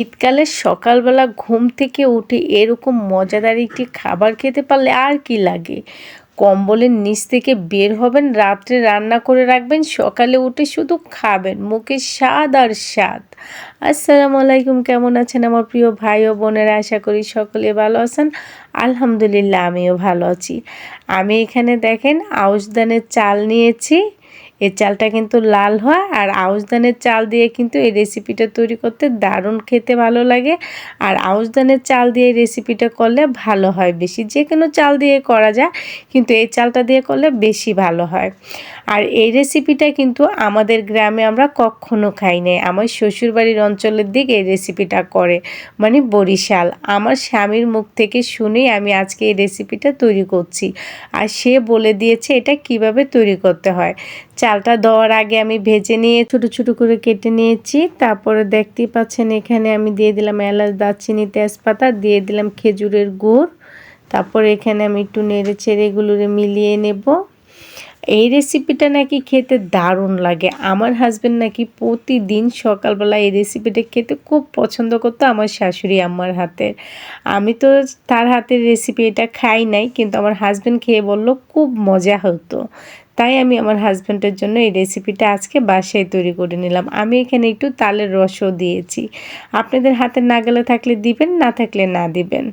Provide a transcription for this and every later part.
শীতকালে সকালবেলা ঘুম থেকে উঠে এরকম মজাদার একটি খাবার খেতে পারলে আর কি লাগে। কম্বলের নিচ থেকে বের হবেন, রাত্রে রান্না করে রাখবেন, সকালে উঠে শুধু খাবেন, মুখে স্বাদ আর স্বাদ। আসসালামু আলাইকুম, কেমন আছেন আমার প্রিয় ভাই ও বোনেরা? আশা করি সকলে ভালো আছেন। আলহামদুলিল্লাহ, আমিও ভালো আছি। আমি এখানে দেখেন আউশ ধানের চাল নিয়েছি। এই চালটা কিন্তু লাল হয়, আর আউশ ধানের চাল দিয়ে কিন্তু এই রেসিপিটা তৈরি করতে দারুণ খেতে ভালো লাগে। আর আউশ ধানের চাল দিয়ে এই রেসিপিটা করলে ভালো হয় বেশি। যে কোনো চাল দিয়ে করা যায়, কিন্তু এই চালটা দিয়ে করলে বেশি ভালো হয়। আর এই রেসিপিটা কিন্তু আমাদের গ্রামে আমরা কখনো খাই নাই। আমার শ্বশুরবাড়ির অঞ্চলের দিকে এই রেসিপিটা করে, মানে বরিশাল। আমার স্বামীর মুখ থেকে শুনেই আমি আজকে এই রেসিপিটা তৈরি করছি। আর সে বলে দিয়েছে এটা কিভাবে তৈরি করতে হয়। চালটা দেওয়ার আগে আমি ভেজে নিয়ে ছোটো ছোটো করে কেটে নিয়েছি। তারপরে দেখতেই পাচ্ছেন এখানে আমি দিয়ে দিলাম এলাচ, দারচিনি, তেজপাতা, দিয়ে দিলাম খেজুরের গুড়। তারপরে এখানে আমি একটু নেড়ে ছেড়ে এগুলোরে মিলিয়ে নেব। এই রেসিপিটা নাকি খেতে দারুণ লাগে। আমার হাজব্যান্ড নাকি প্রতিদিন সকালবেলা এই রেসিপিটা খেতে খুব পছন্দ করতো আমার শাশুড়ি আম্মার হাতের। আমি তো তার হাতের রেসিপি এটা খাই নাই, কিন্তু আমার হাজব্যান্ড খেয়ে বলল খুব মজা হতো। তাই আমি আমার হাজব্যান্ডের জন্য এই রেসিপিটা আজকে বাসায় তৈরি করে নিলাম। আমি এখানে একটু তালের রসও দিয়েছি। আপনাদের হাতের নাগালে থাকলে দিবেন, না থাকলে না দিবেন।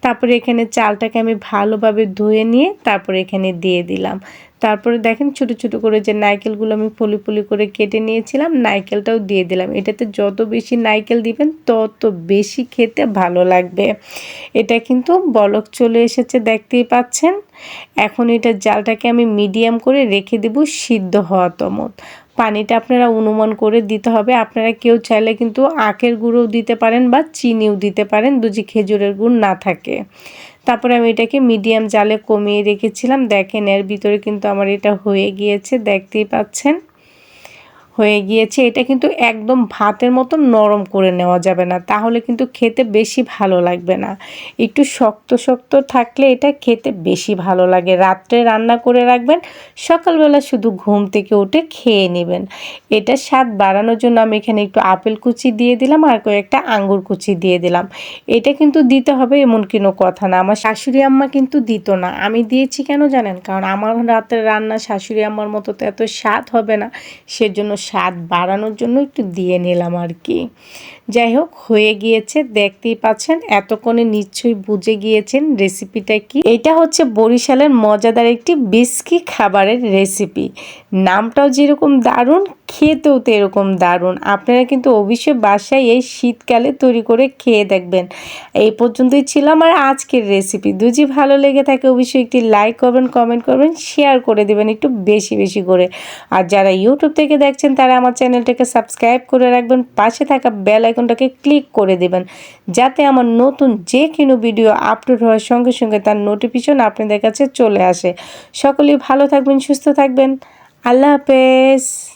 তারপরে এখানে চালটাকে আমি ভালোভাবে ধুয়ে নিয়ে তারপরে এখানে দিয়ে দিলাম। তারপরে দেখেন ছোটো ছোটো করে যে নারকেলগুলো আমি ফলি ফলি করে কেটে নিয়েছিলাম, নারকেলটাও দিয়ে দিলাম। এটাতে যত বেশি নারকেল দিবেন তত বেশি খেতে ভালো লাগবে। এটা কিন্তু বলক চলে এসেছে, দেখতেই পাচ্ছেন। এখন এটা জালটাকে আমি মিডিয়াম করে রেখে দেব সিদ্ধ হওয়া তমত। পানিটা আপনারা অনুমান করে দিতে হবে। আপনারা কেউ চাইলে কিন্তু আখের গুঁড়োও দিতে পারেন বা চিনিও দিতে পারেন, যদি খেজুরের গুড় না থাকে। তারপরে আমি এটাকে মিডিয়াম জালে কমিয়ে রেখেছিলাম। দেখেন এর ভিতরে কিন্তু আমার এটা হয়ে গিয়েছে, দেখতেই পাচ্ছেন হয়ে গিয়েছে। এটা কিন্তু একদম ভাতের মতো নরম করে নেওয়া যাবে না, তাহলে কিন্তু খেতে বেশি ভালো লাগবে না। একটু শক্ত শক্ত থাকলে এটা খেতে বেশি ভালো লাগে। রাত্রে রান্না করে রাখবেন, সকালবেলা শুধু ঘুম থেকে উঠে খেয়ে নেবেন। এটা স্বাদ বাড়ানোর জন্য আমি এখানে একটু আপেল কুচি দিয়ে দিলাম আর কয়েকটা আঙ্গুর কুচি দিয়ে দিলাম। এটা কিন্তু দিতে হবে এমন কোনো কথা না। আমার শাশুড়ি আম্মা কিন্তু দিত না, আমি দিয়েছি কেন জানেন? কারণ আমার রাতের রান্না শাশুড়ি আম্মার মতো তো এত স্বাদ হবে না, সেজন্য স্বাদ বাড়ানোর জন্য একটু দিয়ে নিলাম আর কি। যাই হোক, হয়ে গিয়েছে, দেখতেই পাচ্ছেন। এতক্ষণে নিশ্চয়ই বুঝে গিয়েছেন রেসিপিটা কি। এটা হচ্ছে বরিশালের মজাদার একটি বিস্কি খাবারের রেসিপি। নামটাও যেরকম দারুণ, খেতেও তো এরকম দারুণ। আপনারা কিন্তু অবশ্যই বাসায় এই শীতকালে তৈরি করে খেয়ে দেখবেন। এই পর্যন্তই ছিল আমার আজকের রেসিপি। যদি ভালো লেগে থাকে অবশ্যই একটি লাইক করবেন, কমেন্ট করবেন, শেয়ার করে দেবেন একটু বেশি বেশি করে। আর যারা ইউটিউব থেকে দেখছেন তারা আমার চ্যানেলটাকে সাবস্ক্রাইব করে রাখবেন, পাশে থাকা বেল আইকনটাকে ক্লিক করে দেবেন, যাতে আমার নতুন যে কোনো ভিডিও আপলোড হওয়ার সঙ্গে সঙ্গে তার নোটিফিকেশন আপনাদের কাছে চলে আসে। সকলেই ভালো থাকবেন, সুস্থ থাকবেন। আল্লাহ হাফেজ।